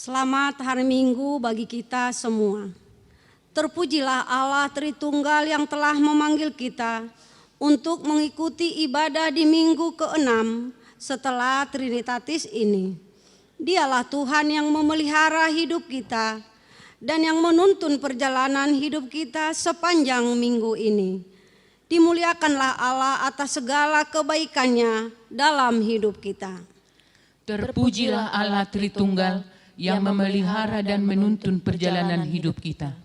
Selamat hari Minggu bagi kita semua. Terpujilah Allah Tritunggal yang telah memanggil kita untuk mengikuti ibadah di minggu ke-6 setelah Trinitatis ini. Dialah Tuhan yang memelihara hidup kita dan yang menuntun perjalanan hidup kita sepanjang minggu ini. Dimuliakanlah Allah atas segala kebaikannya dalam hidup kita. Terpujilah Allah Tritunggal yang memelihara dan menuntun perjalanan hidup kita.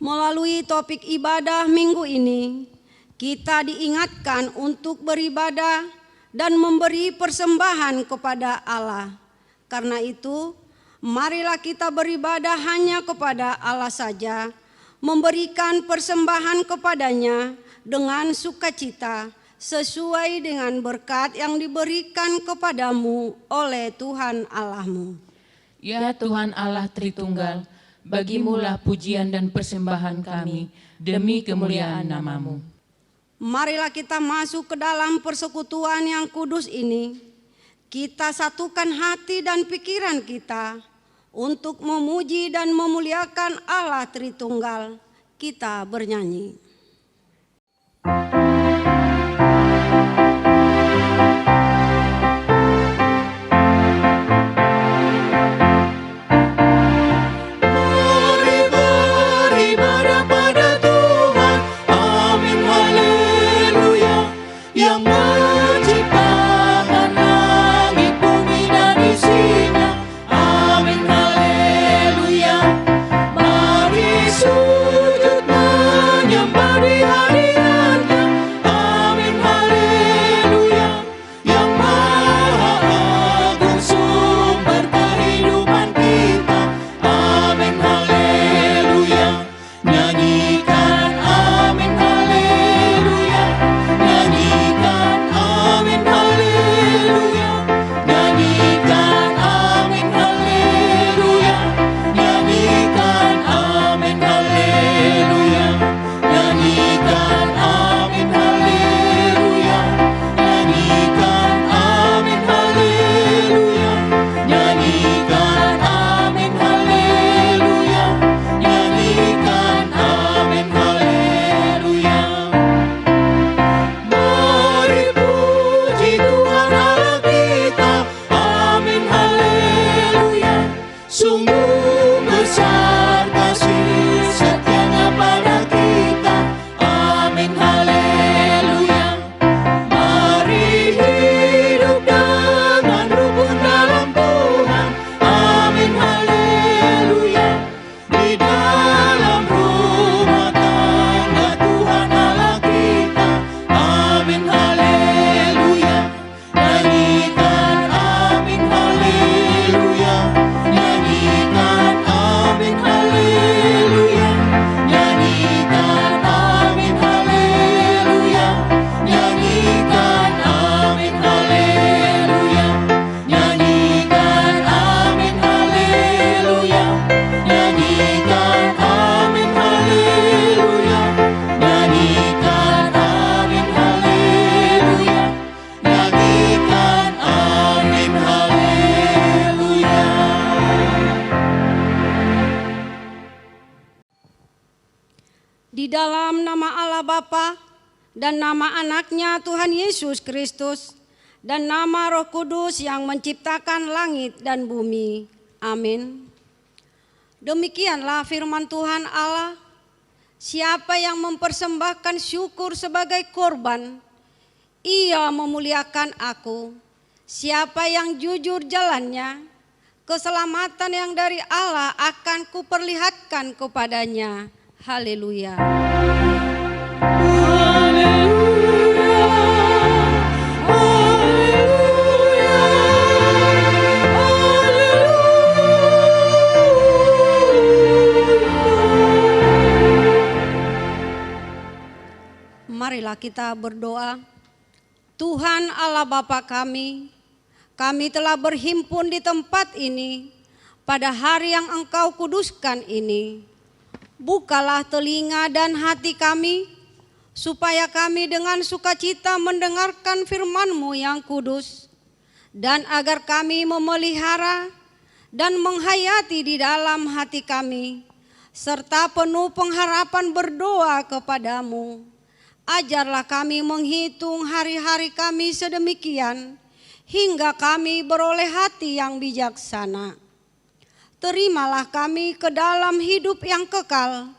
Melalui topik ibadah minggu ini, kita diingatkan untuk beribadah dan memberi persembahan kepada Allah. Karena itu, marilah kita beribadah hanya kepada Allah saja, memberikan persembahan kepadanya dengan sukacita, sesuai dengan berkat yang diberikan kepadamu oleh Tuhan Allahmu. Ya Tuhan Allah Tritunggal, bagimulah pujian dan persembahan kami demi kemuliaan nama-Mu. Marilah kita masuk ke dalam persekutuan yang kudus ini. Kita satukan hati dan pikiran kita untuk memuji dan memuliakan Allah Tritunggal. Kita bernyanyi. Di dalam nama Allah Bapa dan nama anaknya Tuhan Yesus Kristus dan nama Roh Kudus yang menciptakan langit dan bumi. Amin. Demikianlah firman Tuhan Allah. Siapa yang mempersembahkan syukur sebagai korban, ia memuliakan aku. Siapa yang jujur jalannya, keselamatan yang dari Allah akan kuperlihatkan kepadanya. Haleluya. Marilah kita berdoa. Tuhan Allah Bapa kami telah berhimpun di tempat ini pada hari yang Engkau kuduskan ini. Bukalah telinga dan hati kami, supaya kami dengan sukacita mendengarkan firman-Mu yang kudus, dan agar kami memelihara dan menghayati di dalam hati kami, serta penuh pengharapan berdoa kepadamu. Ajarlah kami menghitung hari-hari kami sedemikian, hingga kami beroleh hati yang bijaksana. Terimalah kami ke dalam hidup yang kekal,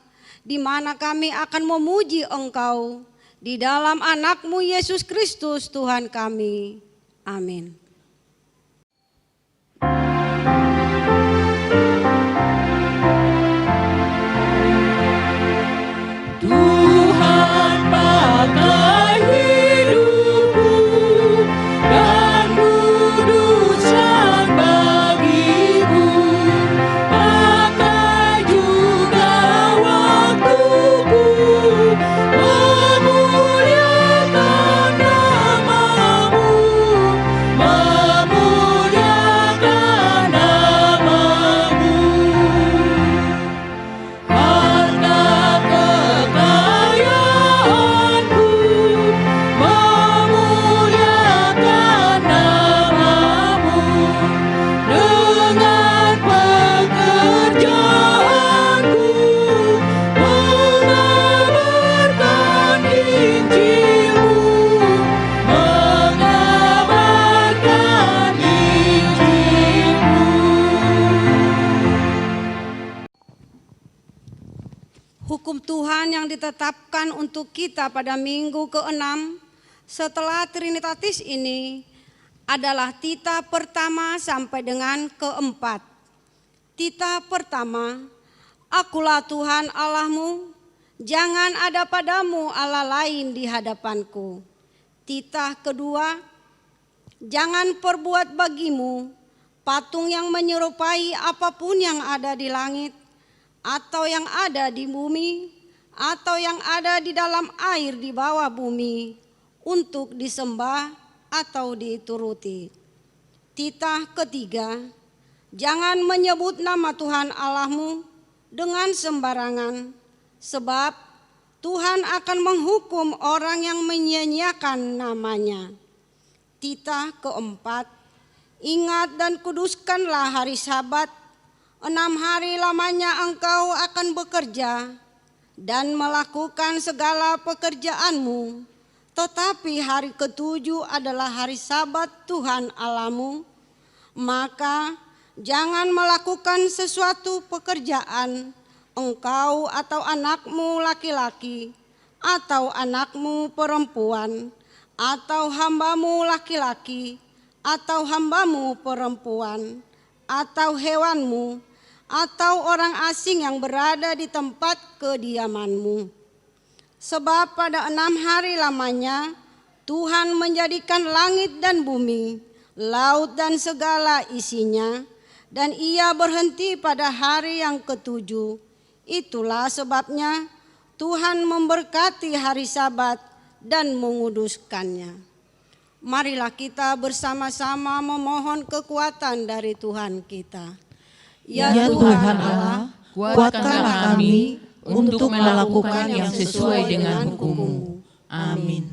di mana kami akan memuji Engkau di dalam Anak-Mu Yesus Kristus Tuhan kami. Amin. Tuhan pakai hidupku dan kuduskan bagimu, pakai juga waktuku memuliakan namamu, memuliakan namamu. Harta kekayaanku memuliakan namamu, dengan pekerjaanku mengabarkan Injil-Mu, mengabarkan Injil-Mu. Hukum Tuhan yang ditetapkan untuk kita pada minggu ke-6 setelah Trinitatis ini adalah tita pertama sampai dengan ke-4. Tita pertama, Akulah Tuhan Allahmu, jangan ada padamu Allah lain di hadapanku. Tita kedua, jangan perbuat bagimu patung yang menyerupai apapun yang ada di langit, atau yang ada di bumi, atau yang ada di dalam air di bawah bumi, untuk disembah atau dituruti. Titah ketiga, jangan menyebut nama Tuhan Allahmu dengan sembarangan, sebab Tuhan akan menghukum orang yang menyia-nyiakan namanya. Titah keempat, ingat dan kuduskanlah hari Sabat. 6 hari lamanya engkau akan bekerja dan melakukan segala pekerjaanmu, tetapi hari ke-7 adalah hari Sabat Tuhan Allahmu. Maka jangan melakukan sesuatu pekerjaan, engkau atau anakmu laki-laki, atau anakmu perempuan, atau hambamu laki-laki, atau hambamu perempuan, atau hewanmu, atau orang asing yang berada di tempat kediamanmu. Sebab pada 6 hari lamanya Tuhan menjadikan langit dan bumi, laut dan segala isinya, dan Ia berhenti pada hari yang ke-7. Itulah sebabnya Tuhan memberkati hari Sabat dan menguduskannya. Marilah kita bersama-sama memohon kekuatan dari Tuhan kita. Ya Tuhan Allah, kuatkanlah kami untuk melakukan yang sesuai dengan hukum-Mu. Amin.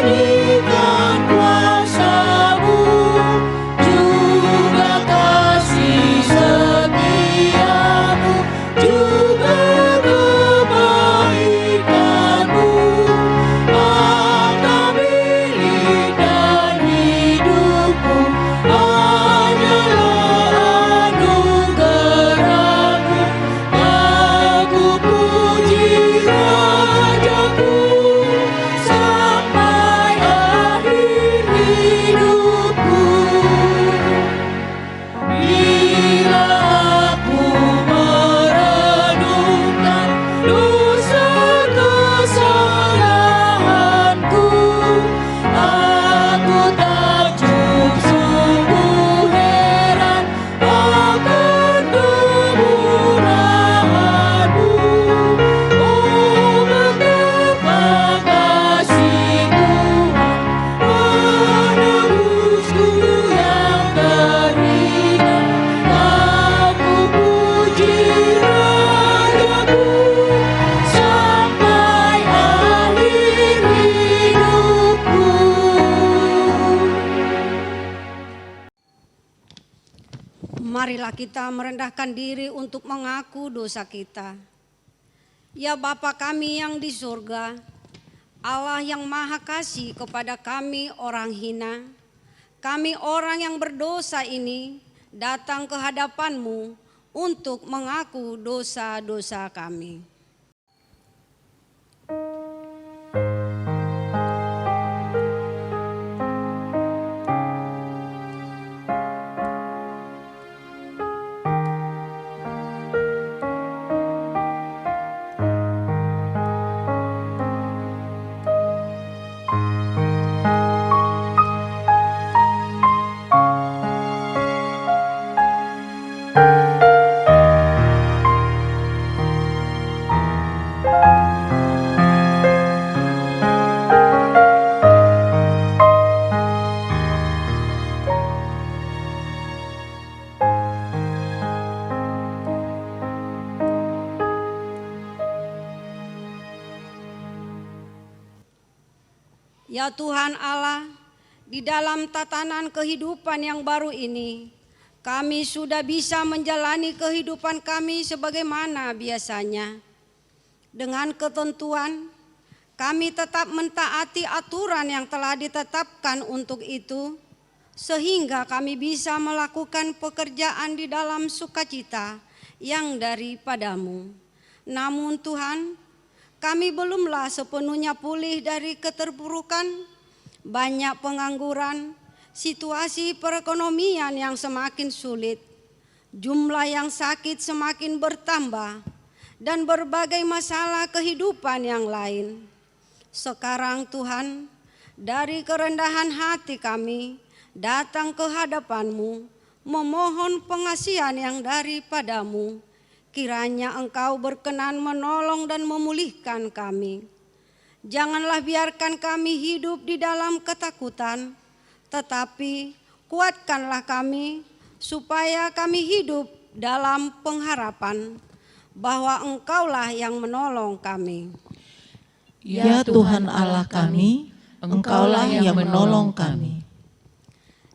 Menyanyikan kuasa-Mu, marilah kita merendahkan diri untuk mengaku dosa kita. Ya Bapa kami yang di surga, Allah yang maha kasih kepada kami orang hina, kami orang yang berdosa ini datang ke hadapan-Mu untuk mengaku dosa-dosa kami. Ya Tuhan Allah, di dalam tatanan kehidupan yang baru ini, kami sudah bisa menjalani kehidupan kami sebagaimana biasanya. Dengan ketentuan, kami tetap mentaati aturan yang telah ditetapkan untuk itu, sehingga kami bisa melakukan pekerjaan di dalam sukacita yang daripada-Mu. Namun Tuhan, kami belumlah sepenuhnya pulih dari keterpurukan, banyak pengangguran, situasi perekonomian yang semakin sulit, jumlah yang sakit semakin bertambah, dan berbagai masalah kehidupan yang lain. Sekarang Tuhan, dari kerendahan hati kami datang ke hadapan-Mu, memohon pengasihan yang daripada-Mu. Kiranya Engkau berkenan menolong dan memulihkan kami. Janganlah biarkan kami hidup di dalam ketakutan, tetapi kuatkanlah kami supaya kami hidup dalam pengharapan bahwa Engkaulah yang menolong kami. Ya Tuhan Allah kami, Engkaulah yang menolong kami.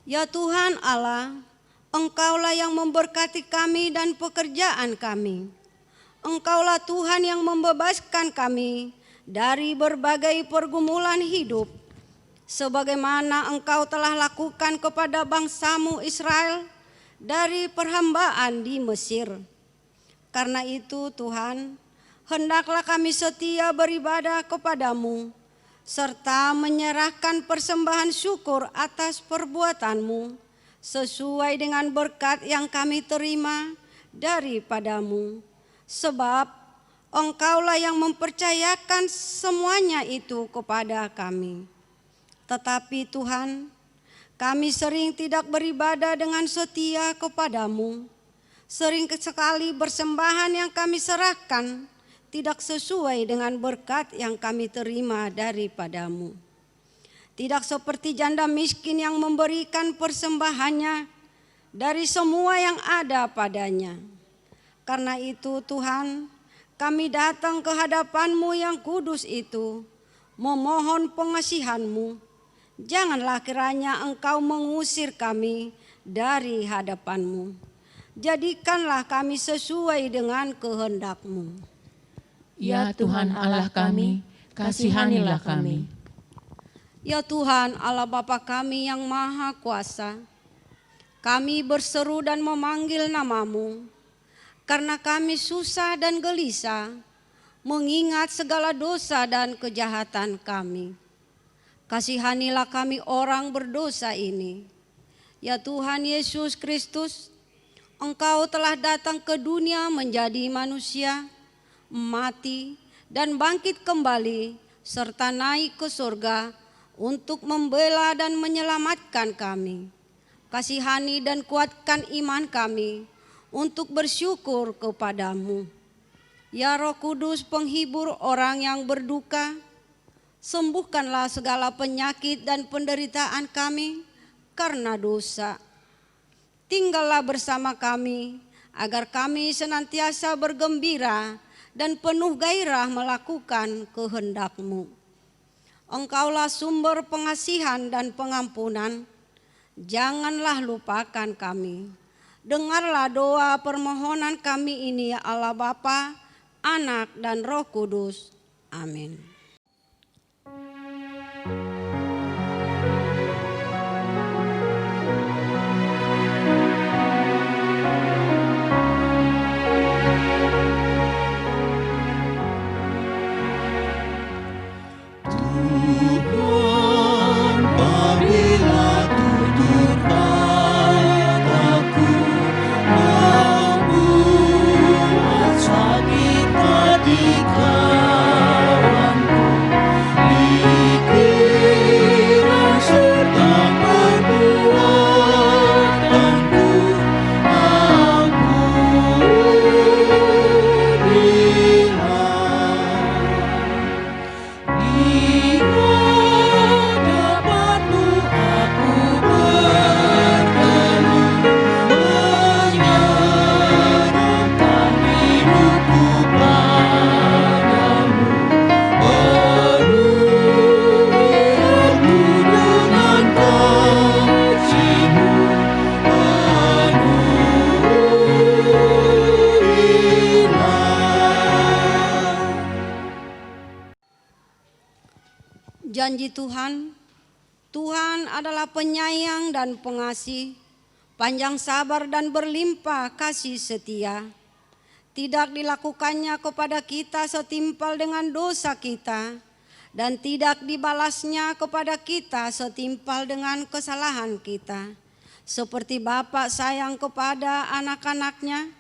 Ya Tuhan Allah, Engkaulah yang memberkati kami dan pekerjaan kami. Engkaulah Tuhan yang membebaskan kami dari berbagai pergumulan hidup, sebagaimana Engkau telah lakukan kepada bangsa-Mu Israel dari perhambaan di Mesir. Karena itu Tuhan, hendaklah kami setia beribadah kepada-Mu, serta menyerahkan persembahan syukur atas perbuatan-Mu, sesuai dengan berkat yang kami terima daripada-Mu. Sebab Engkaulah yang mempercayakan semuanya itu kepada kami. Tetapi Tuhan, kami sering tidak beribadah dengan setia kepada-Mu. Sering sekali persembahan yang kami serahkan tidak sesuai dengan berkat yang kami terima daripada-Mu. Tidak seperti janda miskin yang memberikan persembahannya dari semua yang ada padanya. Karena itu Tuhan, kami datang ke hadapan-Mu yang kudus itu, memohon pengasihan-Mu. Janganlah kiranya Engkau mengusir kami dari hadapan-Mu. Jadikanlah kami sesuai dengan kehendak-Mu. Ya Tuhan Allah kami, kasihanilah kami. Ya Tuhan Allah Bapa kami yang Maha Kuasa, kami berseru dan memanggil nama-Mu, karena kami susah dan gelisah mengingat segala dosa dan kejahatan kami. Kasihanilah kami orang berdosa ini. Ya Tuhan Yesus Kristus, Engkau telah datang ke dunia menjadi manusia, mati dan bangkit kembali, serta naik ke surga untuk membela dan menyelamatkan kami. Kasihani dan kuatkan iman kami untuk bersyukur kepada-Mu. Ya Roh Kudus, penghibur orang yang berduka, sembuhkanlah segala penyakit dan penderitaan kami karena dosa. Tinggallah bersama kami agar kami senantiasa bergembira dan penuh gairah melakukan kehendak-Mu. Engkaulah sumber pengasihan dan pengampunan. Janganlah lupakan kami dengarlah doa permohonan kami ini ya Allah Bapa, Anak, dan Roh Kudus. Amin. Janji Tuhan, Tuhan adalah penyayang dan pengasih, panjang sabar dan berlimpah kasih setia. Tidak dilakukannya kepada kita setimpal dengan dosa kita, dan tidak dibalasnya kepada kita setimpal dengan kesalahan kita. Seperti Bapa sayang kepada anak-anaknya,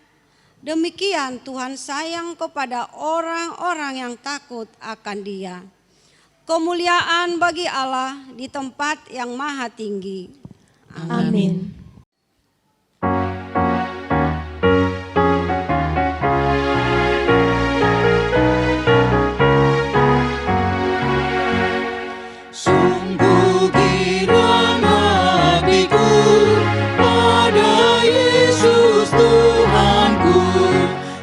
demikian Tuhan sayang kepada orang-orang yang takut akan Dia. Kemuliaan bagi Allah di tempat yang maha tinggi. Amin. Sungguh girang hatiku pada Yesus Tuhanku,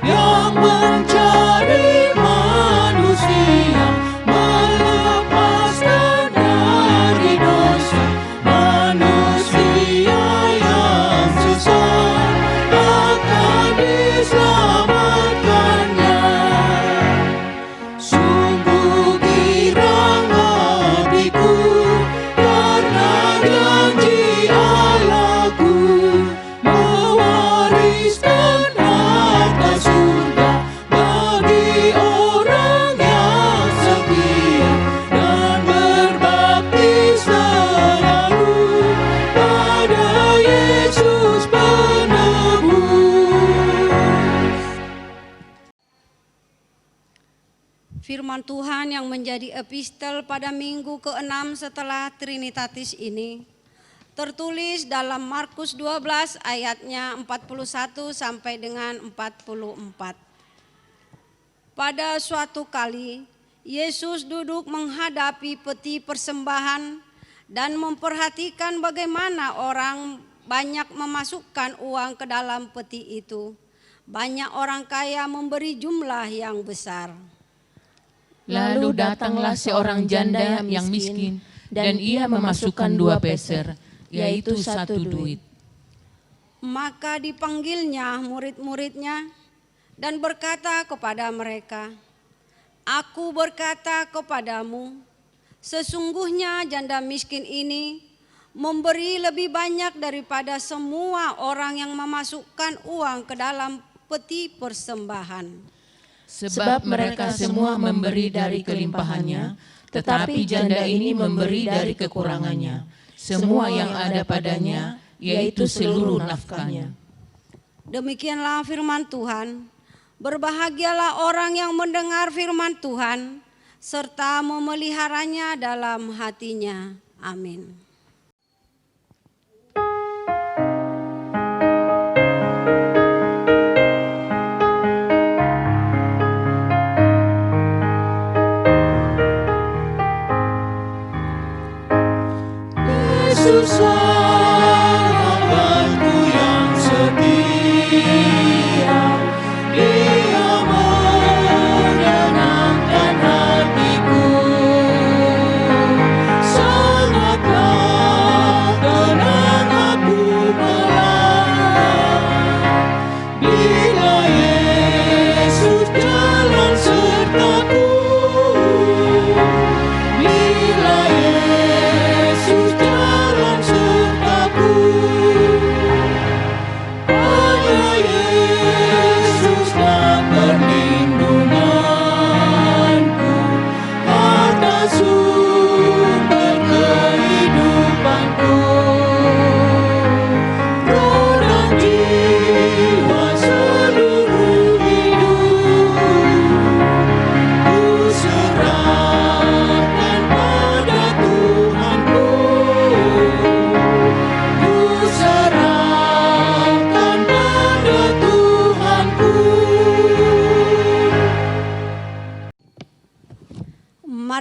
yang mencari manusia, melepaskan dari dosa manusia yang sesat, akan diselamatkannya. Sungguh girang hatiku karena janji Allahku, mewariskan harta surga bagi orang yang setia dan berbakti selalu pada Yesus penebus. Firman Tuhan yang menjadi epistel pada minggu ke-6 setelah Trinitatis ini tertulis dalam Markus 12 ayatnya 41 sampai dengan 44. Pada suatu kali Yesus duduk menghadapi peti persembahan dan memperhatikan bagaimana orang banyak memasukkan uang ke dalam peti itu. Banyak orang kaya memberi jumlah yang besar. Lalu datanglah seorang janda yang miskin, dan ia memasukkan 2 peser, yaitu 1 duit. Maka dipanggilnya murid-muridnya dan berkata kepada mereka, "Aku berkata kepadamu, sesungguhnya janda miskin ini memberi lebih banyak daripada semua orang yang memasukkan uang ke dalam peti persembahan. Sebab mereka semua memberi dari kelimpahannya, tetapi janda ini memberi dari kekurangannya, semua yang ada padanya, yaitu seluruh nafkahnya." Demikianlah firman Tuhan. Berbahagialah orang yang mendengar firman Tuhan serta memeliharanya dalam hatinya. Amin. Yesus sahabatku yang setia, Dia menyenangkan hatiku. Sangatlah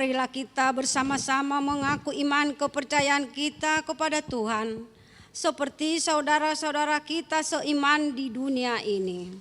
marilah kita bersama-sama mengaku iman kepercayaan kita kepada Tuhan, seperti saudara-saudara kita seiman di dunia ini.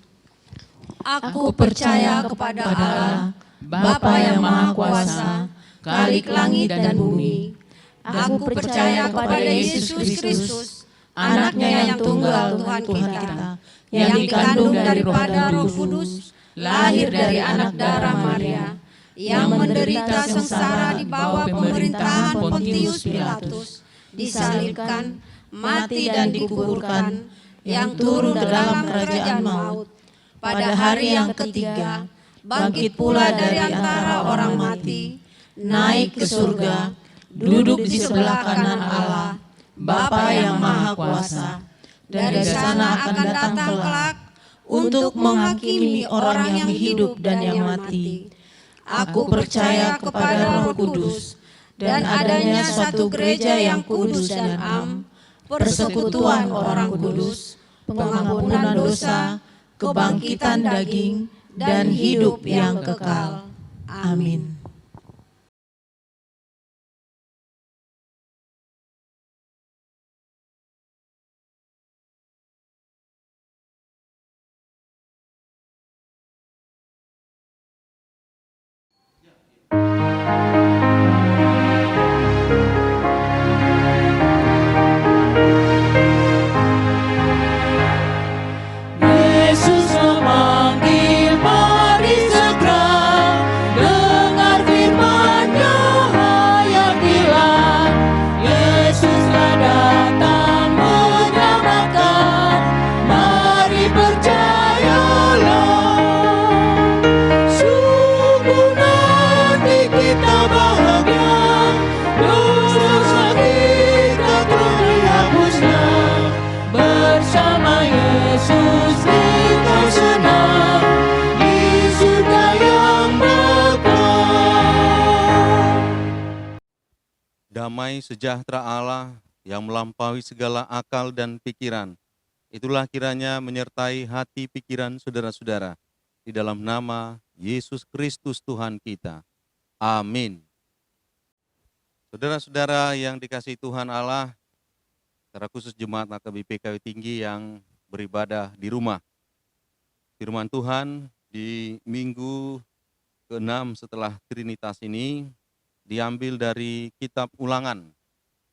Aku percaya kepada Allah, Bapa yang Maha Kuasa, Khalik langit dan bumi. Aku percaya kepada Yesus Kristus, Anaknya yang tunggal Tuhan kita, yang dikandung daripada Roh Kudus, lahir dari anak darah Maria, yang menderita sengsara di bawah pemerintahan Pontius Pilatus, disalibkan, mati dan dikuburkan, yang turun ke dalam kerajaan maut. Pada hari yang ketiga, bangkit pula dari antara orang mati, naik ke surga, duduk di sebelah kanan Allah, Bapa yang Maha Kuasa. Dari sana akan datang kelak untuk menghakimi orang yang hidup dan yang mati. Aku percaya kepada Roh Kudus dan adanya suatu gereja yang kudus dan am, persekutuan orang kudus, pengampunan dosa, kebangkitan daging, dan hidup yang kekal. Amin. Yesus memanggil, mari segera dengar firman-Nya, hayatilah. Yesuslah datang menyelamatkan, mari percayalah. Sungguh nanti kita bahagia, dosa kita telah dihapuskan. Bersama Yesus kita senang di surga yang kekal. Damai sejahtera Allah yang melampaui segala akal dan pikiran, itulah kiranya menyertai hati pikiran saudara-saudara, di dalam nama Yesus Kristus Tuhan kita. Amin. Saudara-saudara yang dikasihi Tuhan Allah, secara khusus Jemaat AKBP Kayu Tinggi yang beribadah di rumah. Firman Tuhan di minggu ke-6 setelah Trinitas ini diambil dari kitab Ulangan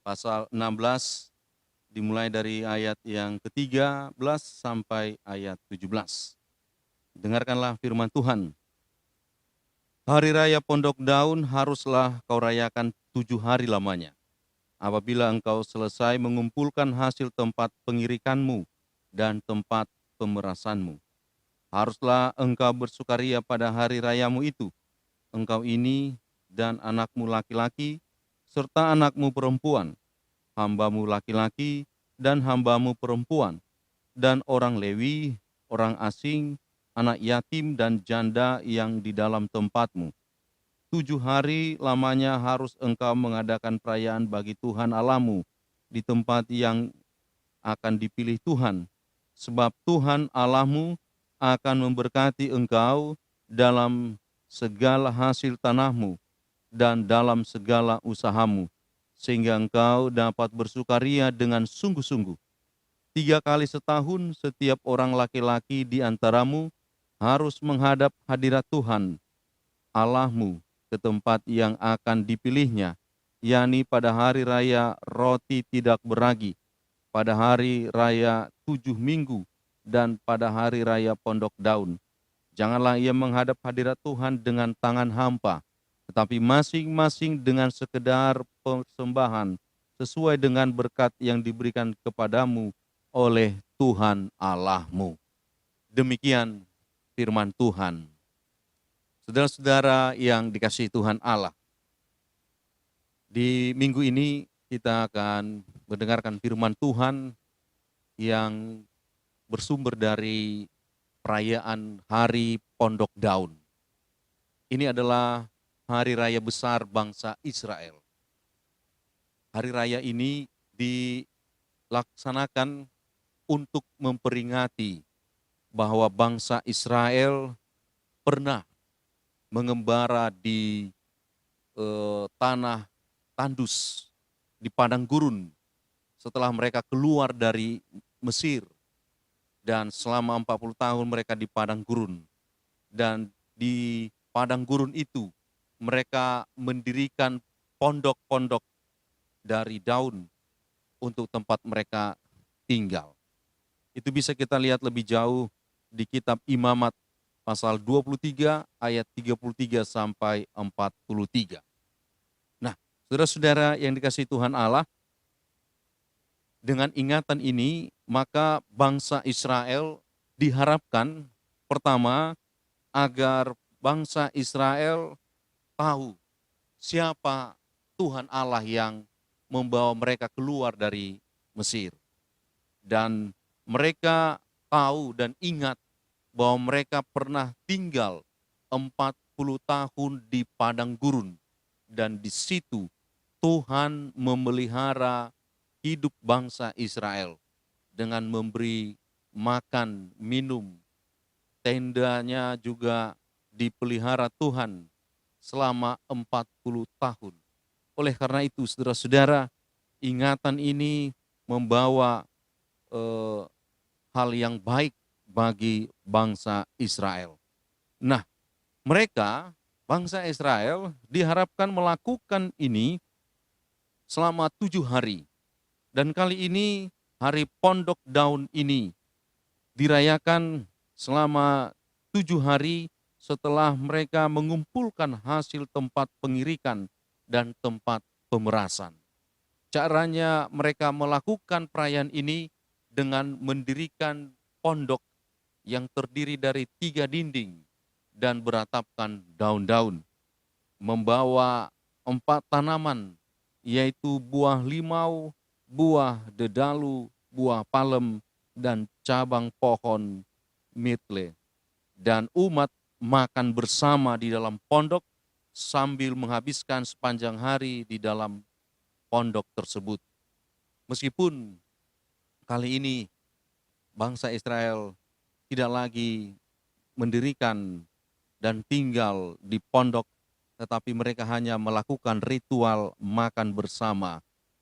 pasal 16, dimulai dari ayat yang ke-13 sampai ayat 17. Dengarkanlah firman Tuhan. Hari Raya Pondok Daun haruslah kau rayakan 7 hari lamanya. Apabila engkau selesai mengumpulkan hasil tempat pengirikanmu dan tempat pemerasanmu, haruslah engkau bersukaria pada hari rayamu itu, engkau ini dan anakmu laki-laki, serta anakmu perempuan, hambamu laki-laki dan hambamu perempuan, dan orang Lewi, orang asing, anak yatim dan janda yang di dalam tempatmu. 7 hari lamanya harus engkau mengadakan perayaan bagi Tuhan Allahmu di tempat yang akan dipilih Tuhan, sebab Tuhan Allahmu akan memberkati engkau dalam segala hasil tanahmu dan dalam segala usahamu, sehingga engkau dapat bersukaria dengan sungguh-sungguh. 3 kali setahun setiap orang laki-laki di antaramu harus menghadap hadirat Tuhan Allahmu ke tempat yang akan dipilihnya, yakni pada hari raya roti tidak beragi, pada hari raya 7 minggu, dan pada hari raya Pondok Daun. Janganlah ia menghadap hadirat Tuhan dengan tangan hampa, tetapi masing-masing dengan sekedar persembahan sesuai dengan berkat yang diberikan kepadamu oleh Tuhan Allahmu. Demikian firman Tuhan. Saudara-saudara yang dikasihi Tuhan Allah, di minggu ini kita akan mendengarkan firman Tuhan yang bersumber dari perayaan Hari Pondok Daun. Ini adalah hari raya besar bangsa Israel. Hari raya ini dilaksanakan untuk memperingati bahwa bangsa Israel pernah mengembara di tanah tandus di padang gurun setelah mereka keluar dari Mesir, dan selama 40 tahun mereka di padang gurun. Dan di padang gurun itu mereka mendirikan pondok-pondok dari daun untuk tempat mereka tinggal. Itu bisa kita lihat lebih jauh di kitab Imamat pasal 23 ayat 33 sampai 43. Nah, saudara-saudara yang dikasihi Tuhan Allah, dengan ingatan ini, maka bangsa Israel diharapkan pertama agar bangsa Israel tahu siapa Tuhan Allah yang membawa mereka keluar dari Mesir. Dan mereka tahu dan ingat bahwa mereka pernah tinggal 40 tahun di padang gurun. Dan di situ Tuhan memelihara hidup bangsa Israel dengan memberi makan, minum. Tendanya juga dipelihara Tuhan selama 40 tahun. Oleh karena itu, saudara-saudara, ingatan ini membawa hal yang baik bagi bangsa Israel. Nah, mereka, bangsa Israel, diharapkan melakukan ini selama 7 hari. Dan kali ini hari pondok daun ini dirayakan selama 7 hari setelah mereka mengumpulkan hasil tempat pengirikan dan tempat pemerasan. Caranya mereka melakukan perayaan ini dengan mendirikan pondok yang terdiri dari 3 dinding dan beratapkan daun-daun. Membawa 4 tanaman, yaitu buah limau, buah dedalu, buah palem, dan cabang pohon mirtle. Dan umat makan bersama di dalam pondok sambil menghabiskan sepanjang hari di dalam pondok tersebut. Meskipun kali ini bangsa Israel tidak lagi mendirikan dan tinggal di pondok, tetapi mereka hanya melakukan ritual makan bersama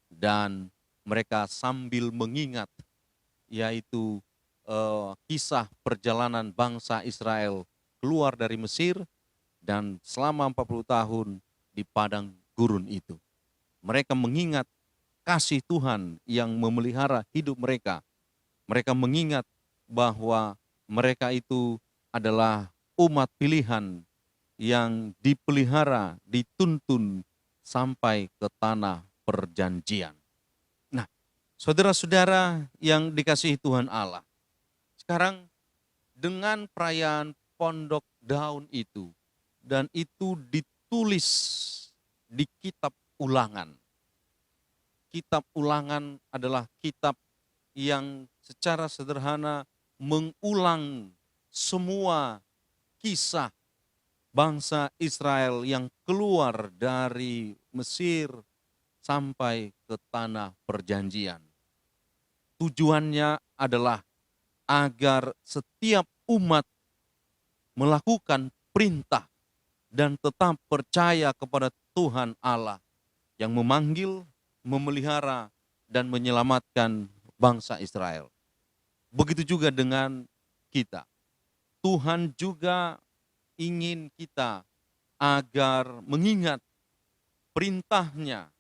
dan mereka sambil mengingat, yaitu kisah perjalanan bangsa Israel keluar dari Mesir dan selama 40 tahun di padang gurun itu. Mereka mengingat kasih Tuhan yang memelihara hidup mereka. Mereka mengingat bahwa mereka itu adalah umat pilihan yang dipelihara, dituntun sampai ke tanah perjanjian. Saudara-saudara yang dikasihi Tuhan Allah, sekarang dengan perayaan pondok daun itu, dan itu ditulis di kitab Ulangan. Kitab Ulangan adalah kitab yang secara sederhana mengulang semua kisah bangsa Israel yang keluar dari Mesir sampai ke tanah perjanjian. Tujuannya adalah agar setiap umat melakukan perintah dan tetap percaya kepada Tuhan Allah yang memanggil, memelihara, dan menyelamatkan bangsa Israel. Begitu juga dengan kita. Tuhan juga ingin kita agar mengingat perintahnya,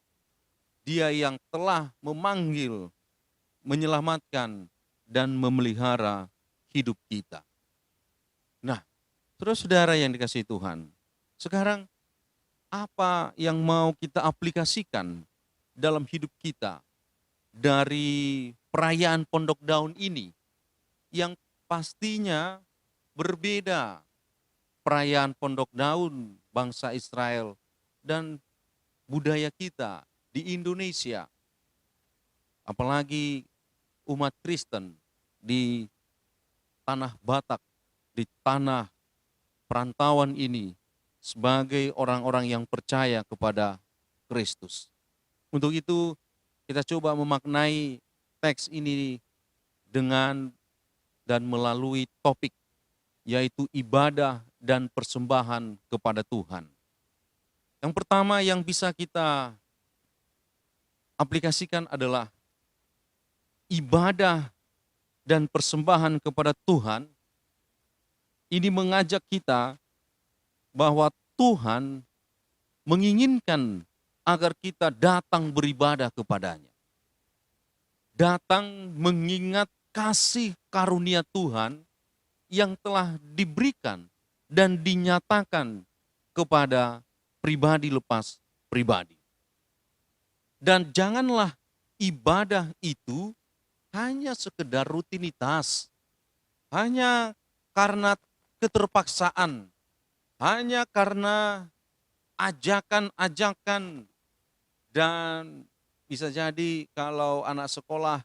Dia yang telah memanggil, menyelamatkan, dan memelihara hidup kita. Nah, saudara-saudara yang dikasihi Tuhan, sekarang apa yang mau kita aplikasikan dalam hidup kita dari perayaan pondok daun ini, yang pastinya berbeda perayaan pondok daun bangsa Israel dan budaya kita di Indonesia, apalagi umat Kristen di tanah Batak, di tanah perantauan ini, sebagai orang-orang yang percaya kepada Kristus. Untuk itu kita coba memaknai teks ini dengan dan melalui topik, yaitu ibadah dan persembahan kepada Tuhan. Yang pertama yang bisa kita aplikasikan adalah ibadah dan persembahan kepada Tuhan. Ini mengajak kita bahwa Tuhan menginginkan agar kita datang beribadah kepadanya. Datang mengingat kasih karunia Tuhan yang telah diberikan dan dinyatakan kepada pribadi lepas pribadi. Dan janganlah ibadah itu hanya sekedar rutinitas, hanya karena keterpaksaan, hanya karena ajakan-ajakan, dan bisa jadi kalau anak sekolah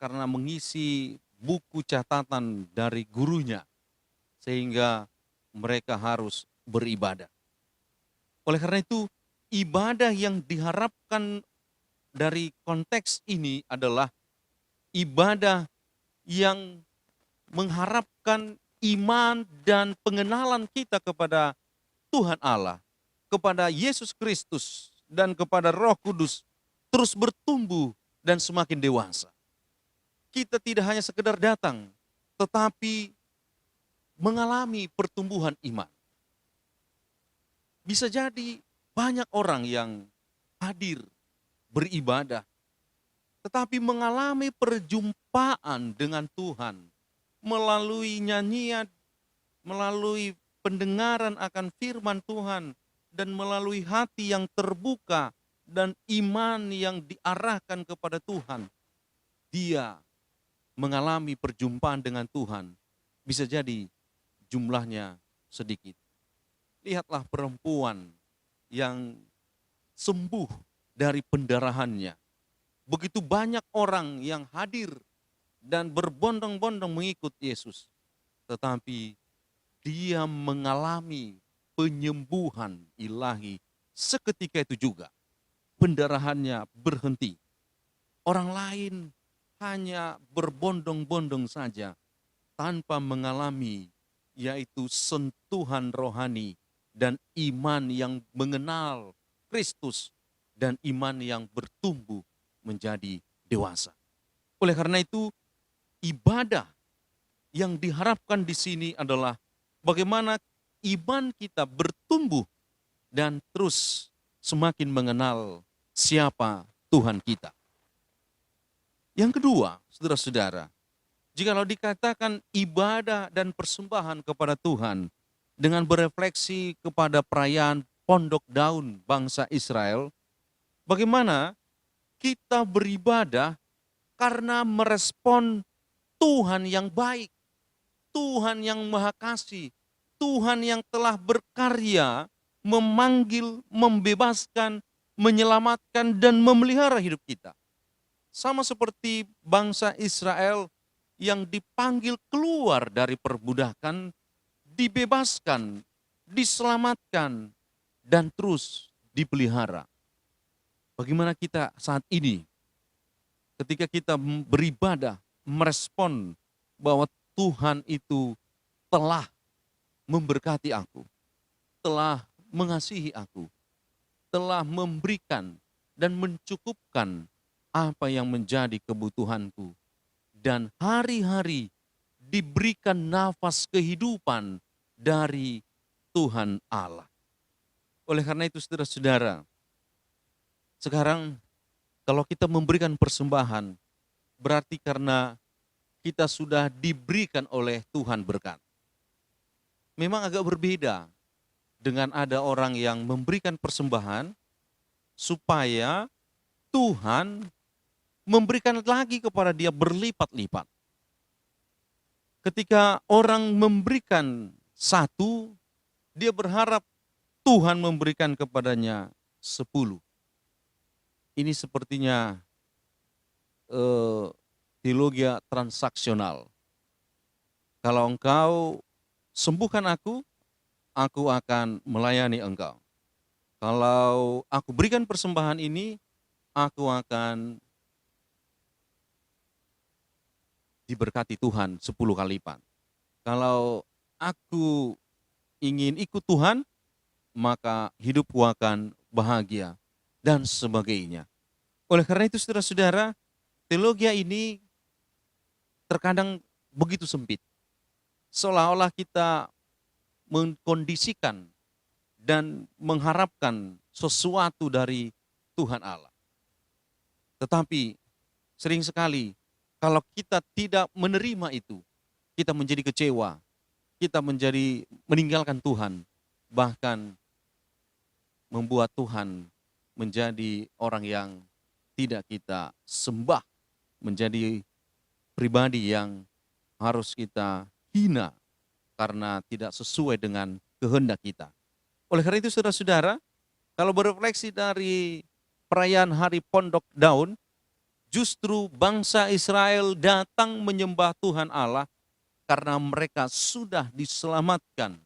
karena mengisi buku catatan dari gurunya, sehingga mereka harus beribadah. Oleh karena itu, ibadah yang diharapkan dari konteks ini adalah ibadah yang mengharapkan iman dan pengenalan kita kepada Tuhan Allah, kepada Yesus Kristus, dan kepada Roh Kudus terus bertumbuh dan semakin dewasa. Kita tidak hanya sekedar datang, tetapi mengalami pertumbuhan iman. Bisa jadi banyak orang yang hadir beribadah, tetapi mengalami perjumpaan dengan Tuhan melalui nyanyian, melalui pendengaran akan firman Tuhan, dan melalui hati yang terbuka dan iman yang diarahkan kepada Tuhan. Dia mengalami perjumpaan dengan Tuhan, bisa jadi jumlahnya sedikit. Lihatlah perempuan yang sembuh dari pendarahannya. Begitu banyak orang yang hadir dan berbondong-bondong mengikut Yesus. Tetapi dia mengalami penyembuhan ilahi seketika itu juga. Pendarahannya berhenti. Orang lain hanya berbondong-bondong saja tanpa mengalami, yaitu sentuhan rohani dan iman yang mengenal Kristus dan iman yang bertumbuh menjadi dewasa. Oleh karena itu, ibadah yang diharapkan di sini adalah bagaimana iman kita bertumbuh dan terus semakin mengenal siapa Tuhan kita. Yang kedua, saudara-saudara, jikalau dikatakan ibadah dan persembahan kepada Tuhan dengan berefleksi kepada perayaan Pondok Daun bangsa Israel, bagaimana kita beribadah karena merespon Tuhan yang baik, Tuhan yang Maha Kasih, Tuhan yang telah berkarya, memanggil, membebaskan, menyelamatkan, dan memelihara hidup kita. Sama seperti bangsa Israel yang dipanggil keluar dari perbudakan, dibebaskan, diselamatkan, dan terus dipelihara. Bagaimana kita saat ini ketika kita beribadah, merespon bahwa Tuhan itu telah memberkati aku, telah mengasihi aku, telah memberikan dan mencukupkan apa yang menjadi kebutuhanku, dan hari-hari diberikan nafas kehidupan dari Tuhan Allah. Oleh karena itu, saudara-saudara, sekarang kalau kita memberikan persembahan, berarti karena kita sudah diberikan oleh Tuhan berkat. Memang agak berbeda dengan ada orang yang memberikan persembahan supaya Tuhan memberikan lagi kepada dia berlipat-lipat. Ketika orang memberikan satu, dia berharap Tuhan memberikan kepadanya 10. Ini sepertinya teologi transaksional. Kalau engkau sembuhkan aku akan melayani engkau. Kalau aku berikan persembahan ini, aku akan diberkati Tuhan 10 kali lipat. Kalau aku ingin ikut Tuhan, maka hidupku akan bahagia, dan sebagainya. Oleh karena itu saudara-saudara, teologi ini terkadang begitu sempit. Seolah-olah kita mengkondisikan dan mengharapkan sesuatu dari Tuhan Allah. Tetapi sering sekali kalau kita tidak menerima itu, kita menjadi kecewa, kita menjadi meninggalkan Tuhan, bahkan membuat Tuhan menjadi orang yang tidak kita sembah, menjadi pribadi yang harus kita hina karena tidak sesuai dengan kehendak kita. Oleh karena itu saudara-saudara, kalau berefleksi dari perayaan Hari Pondok Daun, justru bangsa Israel datang menyembah Tuhan Allah karena mereka sudah diselamatkan.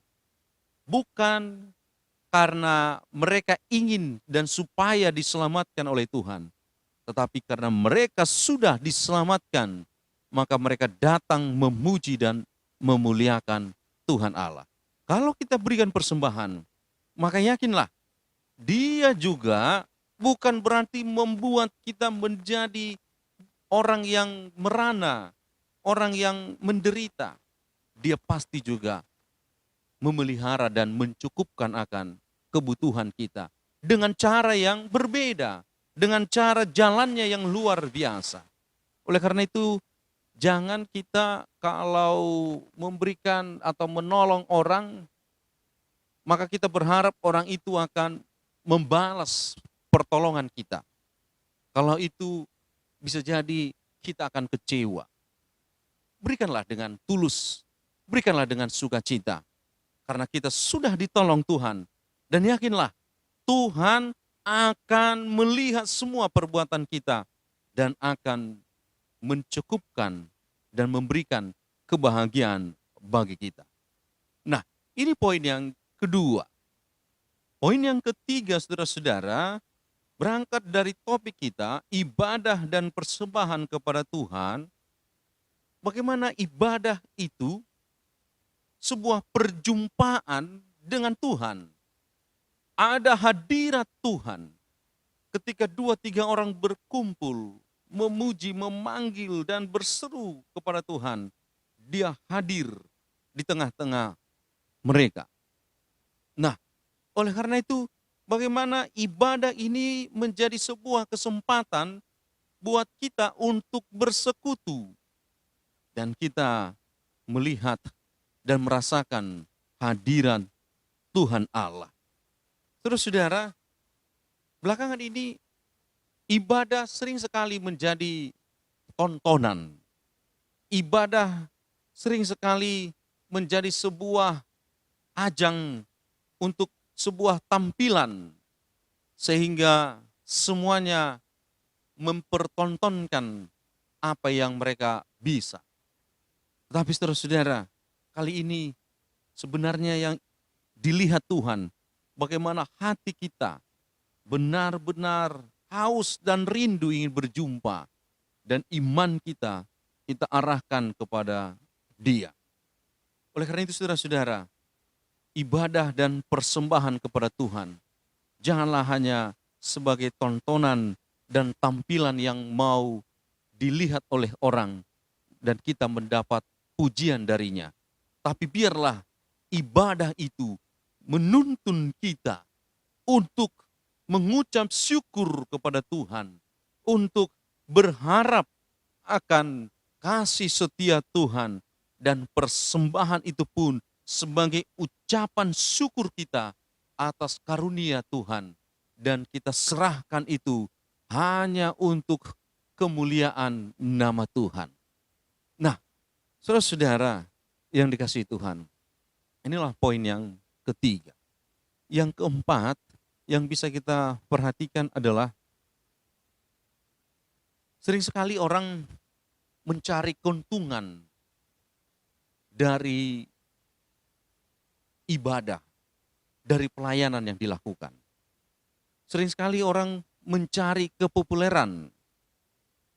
Bukan karena mereka ingin dan supaya diselamatkan oleh Tuhan. Tetapi karena mereka sudah diselamatkan, maka mereka datang memuji dan memuliakan Tuhan Allah. Kalau kita berikan persembahan, maka yakinlah, Dia juga bukan berarti membuat kita menjadi orang yang merana, orang yang menderita. Dia pasti juga memelihara dan mencukupkan akan kebutuhan kita dengan cara yang berbeda, dengan cara jalannya yang luar biasa. Oleh karena itu, jangan kita kalau memberikan atau menolong orang, maka kita berharap orang itu akan membalas pertolongan kita. Kalau itu bisa jadi kita akan kecewa. Berikanlah dengan tulus, berikanlah dengan sukacita. Karena kita sudah ditolong Tuhan. Dan yakinlah, Tuhan akan melihat semua perbuatan kita dan akan mencukupkan dan memberikan kebahagiaan bagi kita. Nah, ini poin yang kedua. Poin yang ketiga, saudara-saudara, berangkat dari topik kita, ibadah dan persembahan kepada Tuhan. Bagaimana ibadah itu sebuah perjumpaan dengan Tuhan. Ada hadirat Tuhan. Ketika 2-3 orang berkumpul, memuji, memanggil, dan berseru kepada Tuhan, Dia hadir di tengah-tengah mereka. Nah, oleh karena itu, bagaimana ibadah ini menjadi sebuah kesempatan buat kita untuk bersekutu. Dan kita melihat dan merasakan hadiran Tuhan Allah. Saudara-saudara, belakangan ini ibadah sering sekali menjadi tontonan. Ibadah sering sekali menjadi sebuah ajang untuk sebuah tampilan, sehingga semuanya mempertontonkan apa yang mereka bisa. Tetapi saudara-saudara, kali ini sebenarnya yang dilihat Tuhan, bagaimana hati kita benar-benar haus dan rindu ingin berjumpa, dan iman kita arahkan kepada Dia. Oleh karena itu saudara-saudara, ibadah dan persembahan kepada Tuhan janganlah hanya sebagai tontonan dan tampilan yang mau dilihat oleh orang dan kita mendapat pujian darinya. Tapi biarlah ibadah itu menuntun kita untuk mengucap syukur kepada Tuhan, untuk berharap akan kasih setia Tuhan, dan persembahan itu pun sebagai ucapan syukur kita atas karunia Tuhan, dan kita serahkan itu hanya untuk kemuliaan nama Tuhan. Nah, saudara-saudara yang dikasihi Tuhan, inilah poin yang ketiga. Yang keempat yang bisa kita perhatikan adalah sering sekali orang mencari keuntungan dari ibadah, dari pelayanan yang dilakukan. Sering sekali orang mencari kepopuleran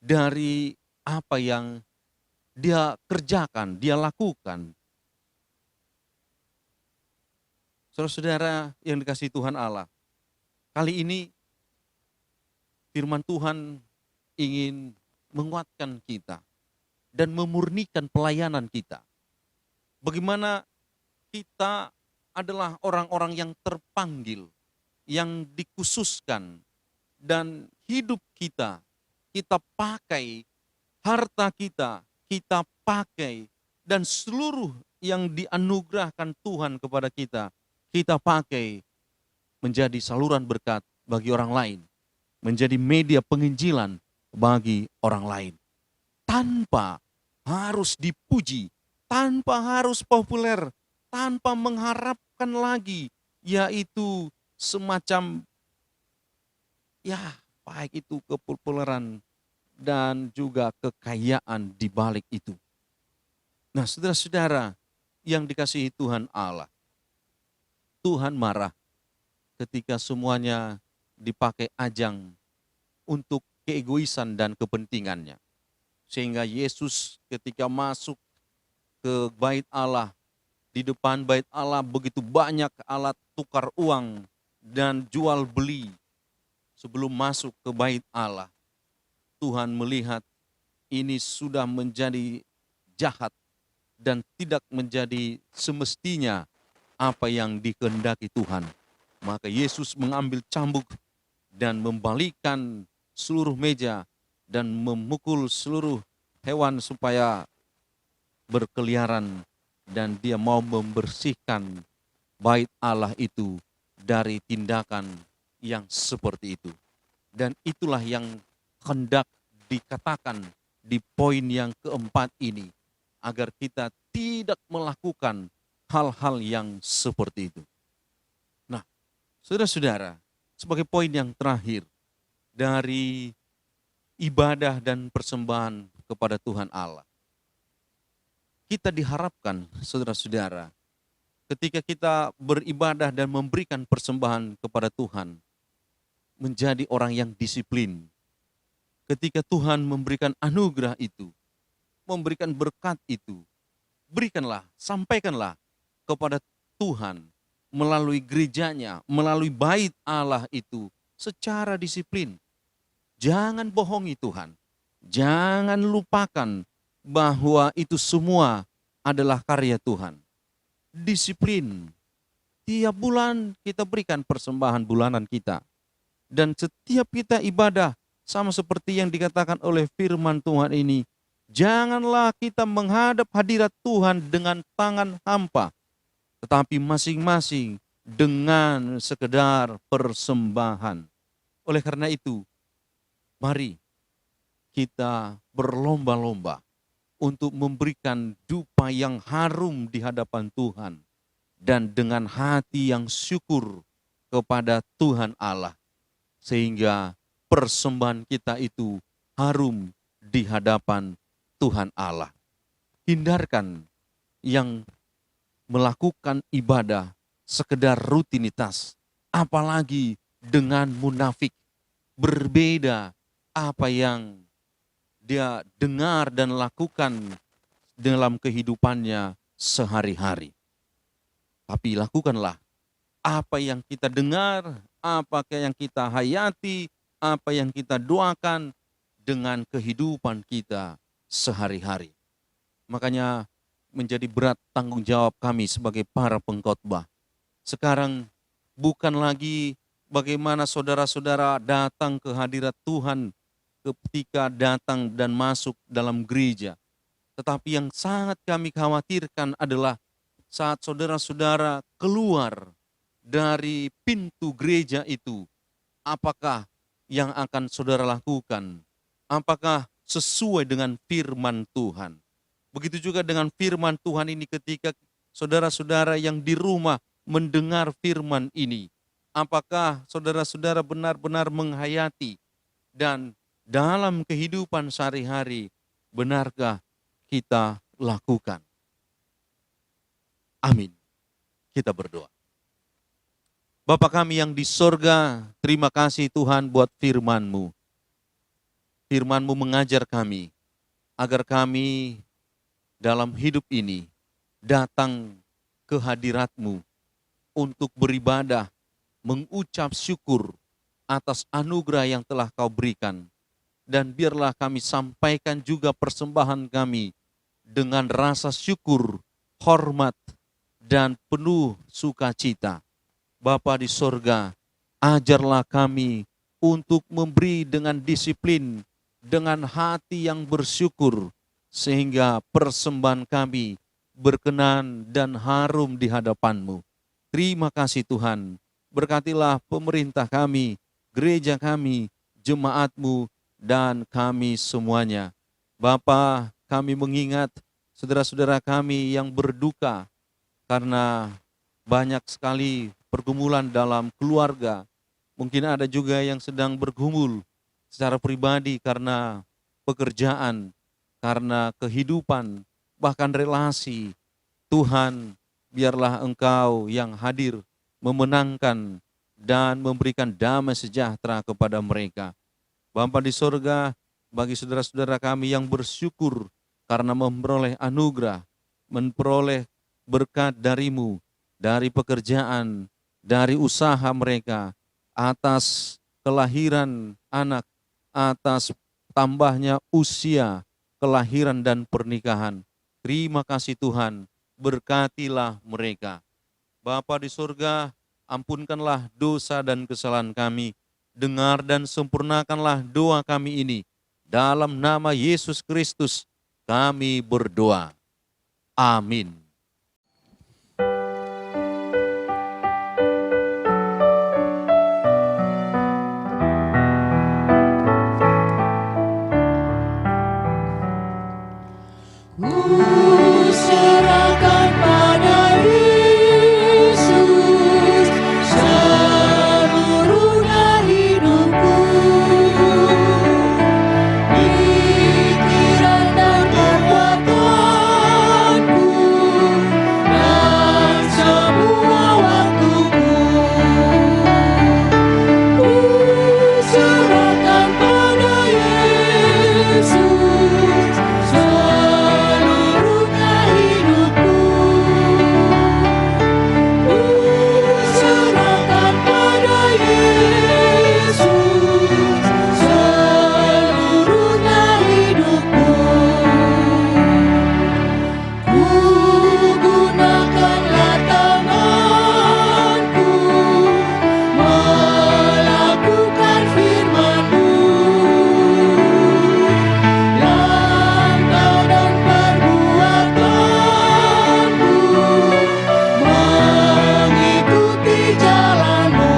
dari apa yang dia kerjakan, dia lakukan. Saudara-saudara yang dikasihi Tuhan Allah, kali ini firman Tuhan ingin menguatkan kita dan memurnikan pelayanan kita. Bagaimana kita adalah orang-orang yang terpanggil, yang dikhususkan, dan hidup kita pakai, harta kita pakai, dan seluruh yang dianugerahkan Tuhan kepada kita pakai menjadi saluran berkat bagi orang lain, menjadi media penginjilan bagi orang lain. Tanpa harus dipuji, tanpa harus populer, tanpa mengharapkan lagi, yaitu semacam baik itu kepopuleran dan juga kekayaan di balik itu. Nah, saudara-saudara yang dikasihi Tuhan Allah, Tuhan marah ketika semuanya dipakai ajang untuk keegoisan dan kepentingannya. Sehingga Yesus ketika masuk ke bait Allah, di depan bait Allah begitu banyak alat tukar uang dan jual beli. Sebelum masuk ke bait Allah, Tuhan melihat ini sudah menjadi jahat dan tidak menjadi semestinya apa yang dikehendaki Tuhan. Maka Yesus mengambil cambuk dan membalikkan seluruh meja dan memukul seluruh hewan supaya berkeliaran, dan dia mau membersihkan bait Allah itu dari tindakan yang seperti itu. Dan itulah yang hendak dikatakan di poin yang keempat ini, agar kita tidak melakukan hal-hal yang seperti itu. Nah, saudara-saudara, sebagai poin yang terakhir dari ibadah dan persembahan kepada Tuhan Allah, kita diharapkan, saudara-saudara, ketika kita beribadah dan memberikan persembahan kepada Tuhan, menjadi orang yang disiplin. Ketika Tuhan memberikan anugerah itu, memberikan berkat itu, berikanlah, sampaikanlah kepada Tuhan melalui gerejanya, melalui bait Allah itu secara disiplin. Jangan bohongi Tuhan. Jangan lupakan bahwa itu semua adalah karya Tuhan. Disiplin. Tiap bulan kita berikan persembahan bulanan kita. Dan setiap kita ibadah, sama seperti yang dikatakan oleh firman Tuhan ini, janganlah kita menghadap hadirat Tuhan dengan tangan hampa, tetapi masing-masing dengan sekedar persembahan. Oleh karena itu, mari kita berlomba-lomba untuk memberikan dupa yang harum di hadapan Tuhan, dan dengan hati yang syukur kepada Tuhan Allah, sehingga persembahan kita itu harum di hadapan Tuhan Allah. Hindarkan yang melakukan ibadah sekedar rutinitas, apalagi dengan munafik. Berbeda apa yang dia dengar dan lakukan dalam kehidupannya sehari-hari. Tapi lakukanlah apa yang kita dengar, apa yang kita hayati, apa yang kita doakan dengan kehidupan kita sehari-hari. Makanya menjadi berat tanggung jawab kami sebagai para pengkhotbah. Sekarang bukan lagi bagaimana saudara-saudara datang ke hadirat Tuhan ketika datang dan masuk dalam gereja. Tetapi yang sangat kami khawatirkan adalah saat saudara-saudara keluar dari pintu gereja itu, apakah yang akan saudara lakukan? Apakah sesuai dengan firman Tuhan? Begitu juga dengan firman Tuhan ini ketika saudara-saudara yang di rumah mendengar firman ini. Apakah saudara-saudara benar-benar menghayati dan dalam kehidupan sehari-hari benarkah kita lakukan? Amin. Kita berdoa. Bapa kami yang di sorga, terima kasih Tuhan buat firman-Mu. Firman-Mu mengajar kami agar kami dalam hidup ini datang ke hadirat-Mu untuk beribadah, mengucap syukur atas anugerah yang telah Kau berikan. Dan biarlah kami sampaikan juga persembahan kami dengan rasa syukur, hormat, dan penuh sukacita. Bapa di sorga, ajarlah kami untuk memberi dengan disiplin, dengan hati yang bersyukur, sehingga persembahan kami berkenan dan harum di hadapan-Mu. Terima kasih Tuhan, berkatilah pemerintah kami, gereja kami, jemaat-Mu, dan kami semuanya. Bapa, kami mengingat saudara-saudara kami yang berduka karena banyak sekali pergumulan dalam keluarga. Mungkin ada juga yang sedang bergumul secara pribadi karena pekerjaan, karena kehidupan, bahkan relasi. Tuhan, biarlah Engkau yang hadir, memenangkan dan memberikan damai sejahtera kepada mereka. Bapa di sorga, bagi saudara-saudara kami yang bersyukur karena memperoleh anugerah, memperoleh berkat dari-Mu, dari pekerjaan, dari usaha mereka, atas kelahiran anak, atas tambahnya usia, kelahiran dan pernikahan. Terima kasih Tuhan, berkatilah mereka. Bapa di surga, ampunkanlah dosa dan kesalahan kami. Dengar dan sempurnakanlah doa kami ini. Dalam nama Yesus Kristus kami berdoa. Amin. Serahkan pada Yesus seluruhnya hidupku, pikiran dan perbuatanku, dan semua waktuku. Ku serahkan pada Yesus seluruhnya hidupku. Ku serahkan pada Yesus seluruhnya hidupku. Ku gunakanlah tanganku melakukan firman-Mu. Langkah dan perbuatanku mengikuti jalan-Mu.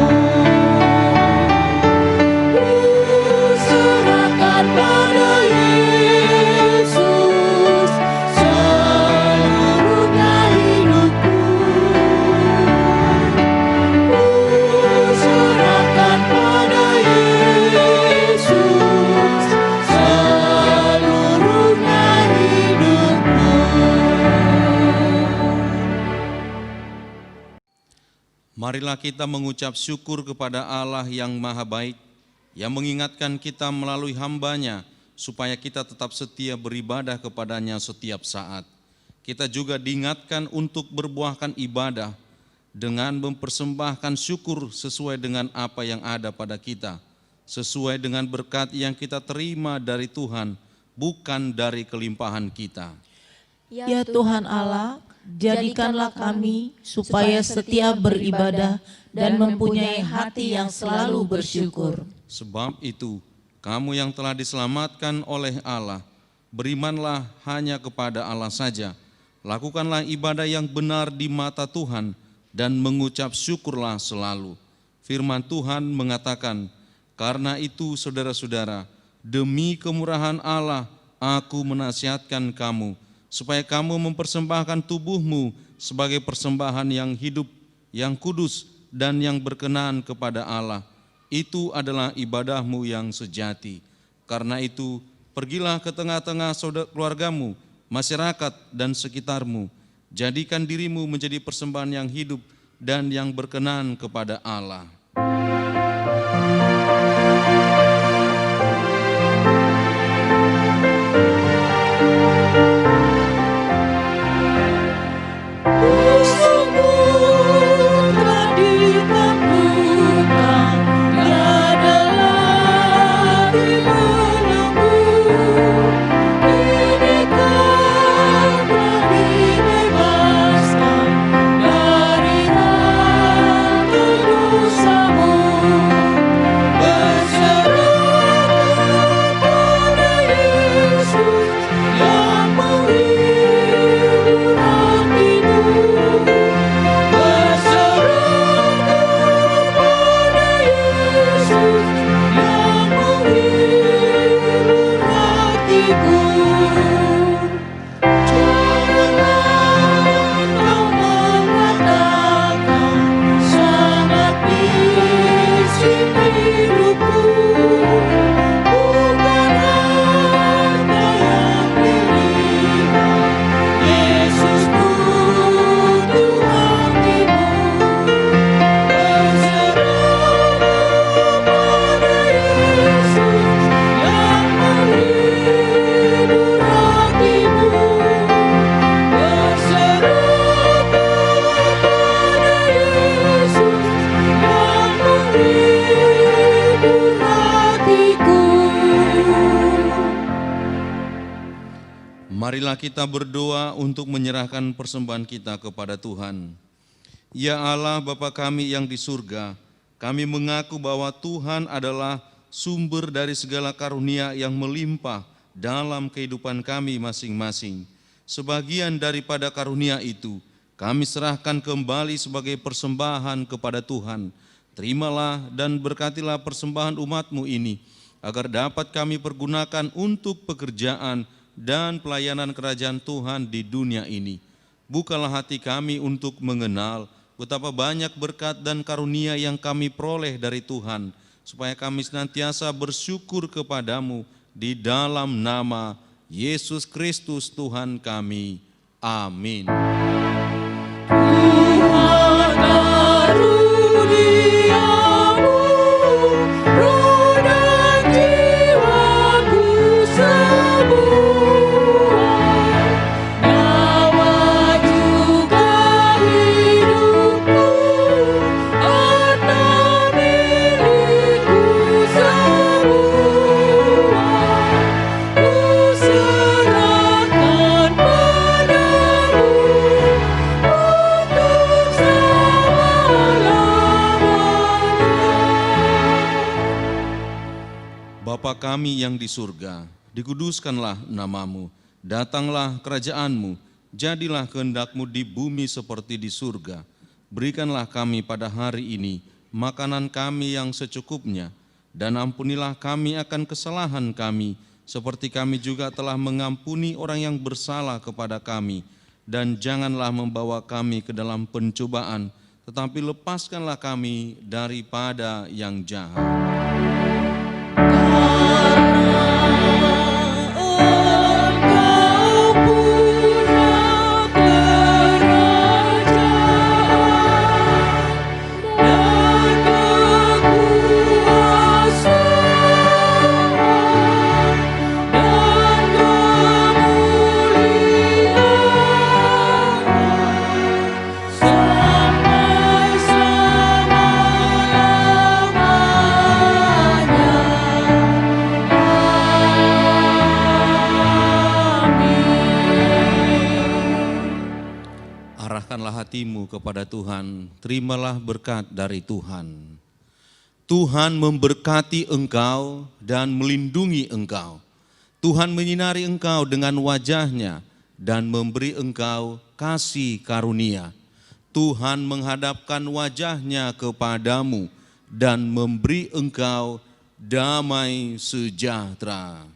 Ku serahkan pada Yesus seluruhnya hidupku. Ku serahkan pada Yesus seluruhnya hidupku. Marilah kita mengucap syukur kepada Allah yang Maha Baik, yang mengingatkan kita melalui hamba-Nya, supaya kita tetap setia beribadah kepada-Nya setiap saat. Kita juga diingatkan untuk berbuahkan ibadah dengan mempersembahkan syukur sesuai dengan apa yang ada pada kita, sesuai dengan berkat yang kita terima dari Tuhan, bukan dari kelimpahan kita. Ya Tuhan Allah, jadikanlah kami supaya setia beribadah dan mempunyai hati yang selalu bersyukur. Sebab itu, kamu yang telah diselamatkan oleh Allah, berimanlah hanya kepada Allah saja. Lakukanlah ibadah yang benar di mata Tuhan dan mengucap syukurlah selalu. Firman Tuhan mengatakan, karena itu saudara-saudara, demi kemurahan Allah, aku menasihatkan kamu, supaya kamu mempersembahkan tubuhmu sebagai persembahan yang hidup, yang kudus, dan yang berkenan kepada Allah. Itu adalah ibadahmu yang sejati. Karena itu, pergilah ke tengah-tengah saudara keluargamu, masyarakat, dan sekitarmu. Jadikan dirimu menjadi persembahan yang hidup dan yang berkenan kepada Allah. Sungguh Marilah kita berdoa untuk menyerahkan persembahan kita kepada Tuhan. Ya Allah, Bapa kami yang di surga, kami mengaku bahwa Tuhan adalah sumber dari segala karunia yang melimpah dalam kehidupan kami masing-masing. Sebagian daripada karunia itu, kami serahkan kembali sebagai persembahan kepada Tuhan. Terimalah dan berkatilah persembahan umat-Mu ini, agar dapat kami pergunakan untuk pekerjaan dan pelayanan kerajaan Tuhan di dunia ini. Bukalah hati kami untuk mengenal betapa banyak berkat dan karunia yang kami peroleh dari Tuhan, supaya kami senantiasa bersyukur kepadamu di dalam nama Yesus Kristus Tuhan kami. Amin. Tuhan karuniamu, roh dan jiwaku semua, nyawa juga hidupku, harta milikku semua, ku serahkan padamu untuk selama-lamanya. Bapa kami yang di surga, dikuduskanlah namamu, datanglah kerajaanmu, jadilah kehendak-Mu di bumi seperti di surga. Berikanlah kami pada hari ini makanan kami yang secukupnya, dan ampunilah kami akan kesalahan kami, seperti kami juga telah mengampuni orang yang bersalah kepada kami. Dan janganlah membawa kami ke dalam pencobaan, tetapi lepaskanlah kami daripada yang jahat. Engkau punya kerajaan dan kekuasaan dan kemuliaan sampai selama-lamanya. Arahkanlah hatimu kepada Tuhan, terimalah berkat dari Tuhan. Tuhan memberkati engkau dan melindungi engkau. Tuhan menyinari engkau dengan wajah-Nya dan memberi engkau kasih karunia. Tuhan menghadapkan wajah-Nya kepadamu dan memberi engkau damai sejahtera.